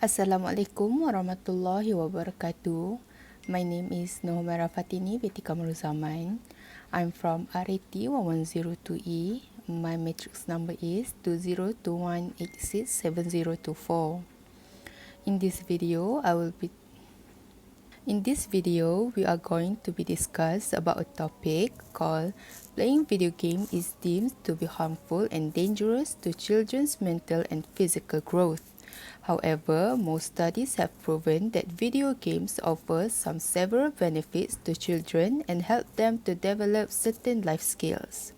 Assalamualaikum warahmatullahi wabarakatuh. My name is NURHUMAIRA FATINI binti KAMARULZAMAN. I'm from RAT 1102E. My matrix number is 2021867024. In this video, we are going to be discuss about a topic called playing video game is deemed to be harmful and dangerous to children's mental and physical growth. However, most studies have proven that video games offer some several benefits to children and help them to develop certain life skills.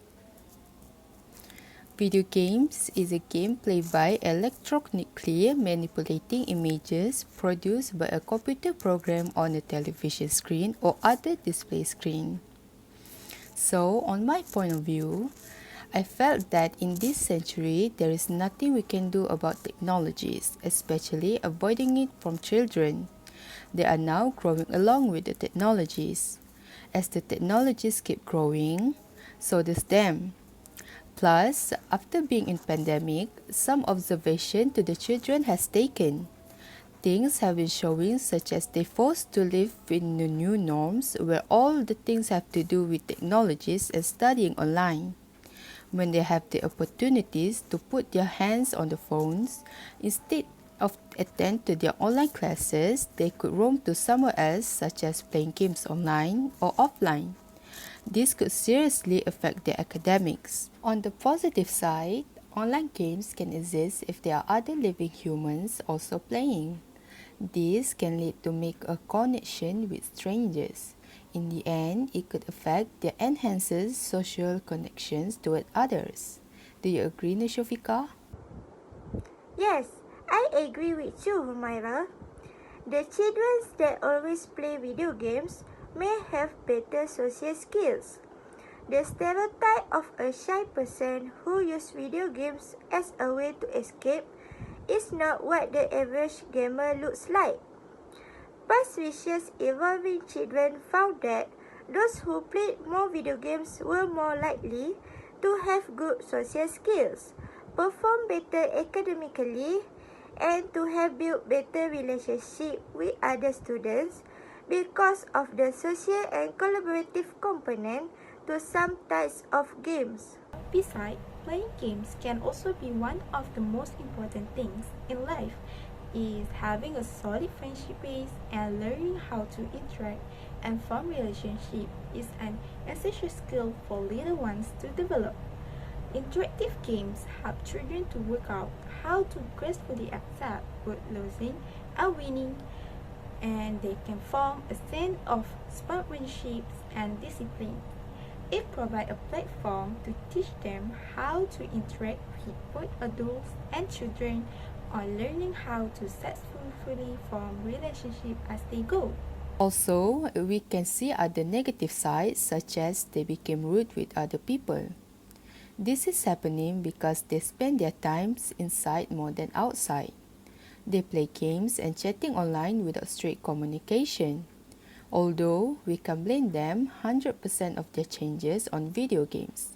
Video games is a game played by electronically manipulating images produced by a computer program on a television screen or other display screen. So, on my point of view, I felt that in this century, there is nothing we can do about technologies, especially avoiding it from children. They are now growing along with the technologies. As the technologies keep growing, so does them. Plus, after being in pandemic, some observation to the children has taken. Things have been showing such as they forced to live in the new norms where all the things have to do with technologies and studying online. When they have the opportunities to put their hands on the phones, instead of attend to their online classes, they could roam to somewhere else such as playing games online or offline. This could seriously affect their academics. On the positive side, online games can exist if there are other living humans also playing. This can lead to make a connection with strangers. In the end, it could affect their enhances social connections toward others. Do you agree, NURSYURFIQA? Yes, I agree with you, Humaira. The children that always play video games may have better social skills. The stereotype of a shy person who uses video games as a way to escape is not what the average gamer looks like. Past research involving children found that those who played more video games were more likely to have good social skills, perform better academically, and to have built better relationships with other students because of the social and collaborative component to some types of games. Besides, playing games can also be one of the most important things in life. Is having a solid friendship base and learning how to interact and form relationships is an essential skill for little ones to develop. Interactive games help children to work out how to gracefully accept both losing and winning, and they can form a sense of sportsmanship and discipline. It provides a platform to teach them how to interact with both adults and children on learning how to successfully form relationships as they go. Also, we can see other negative sides such as they became rude with other people. This is happening because they spend their times inside more than outside. They play games and chatting online without straight communication. Although we can blame them 100% of their changes on video games,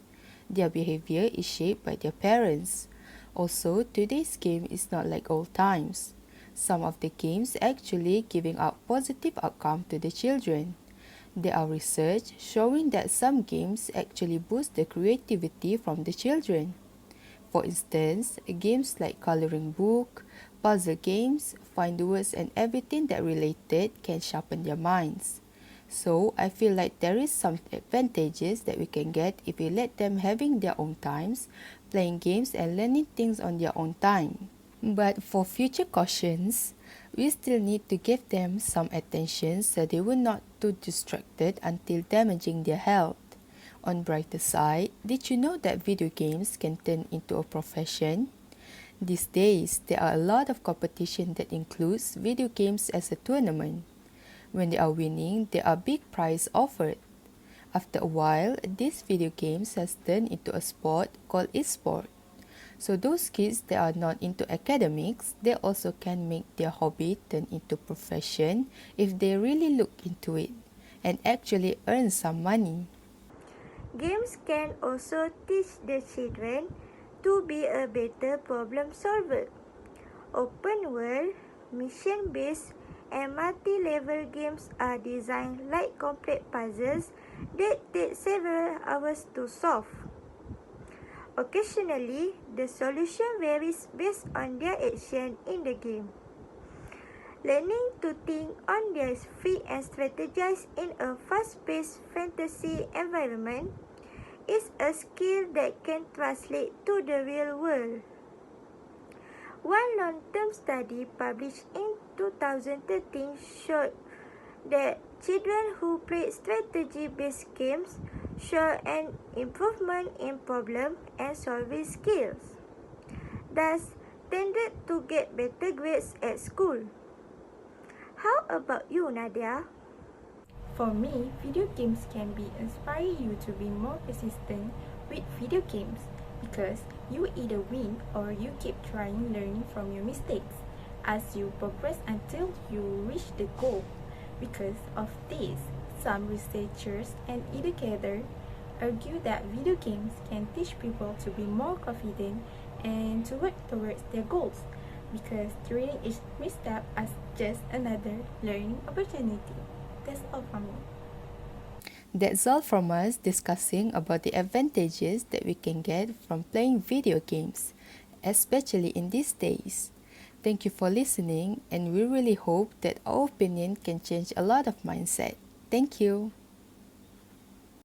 their behavior is shaped by their parents. Also, today's game is not like old times. Some of the games actually giving out positive outcome to the children. There are research showing that some games actually boost the creativity from the children. For instance, games like coloring book, puzzle games, find the words and everything that related can sharpen their minds. So, I feel like there is some advantages that we can get if we let them having their own times, playing games and learning things on their own time. But for future cautions, we still need to give them some attention so they will not too distracted until damaging their health. On brighter side, did you know that video games can turn into a profession? These days, there are a lot of competition that includes video games as a tournament. When they are winning, there are big prizes offered. After a while, these video games has turned into a sport called e-sport. So those kids that are not into academics, they also can make their hobby turn into profession if they really look into it and actually earn some money. Games can also teach the children to be a better problem solver. Open world mission-based, and multi-level games are designed like complex puzzles that take several hours to solve. Occasionally, the solution varies based on their action in the game. Learning to think on their feet and strategize in a fast-paced fantasy environment is a skill that can translate to the real world. One long-term study published in 2013 showed that children who played strategy-based games show an improvement in problem and solving skills, thus tended to get better grades at school. How about you, Nadia? For me, video games can be inspire you to be more persistent with video games because you either win or you keep trying learning from your mistakes as you progress until you reach the goal. Because of this, some researchers and educators argue that video games can teach people to be more confident and to work towards their goals because treating each misstep as just another learning opportunity. That's all from me. That's all from us discussing about the advantages that we can get from playing video games, especially in these days. Thank you for listening, and we really hope that our opinion can change a lot of mindset. Thank you.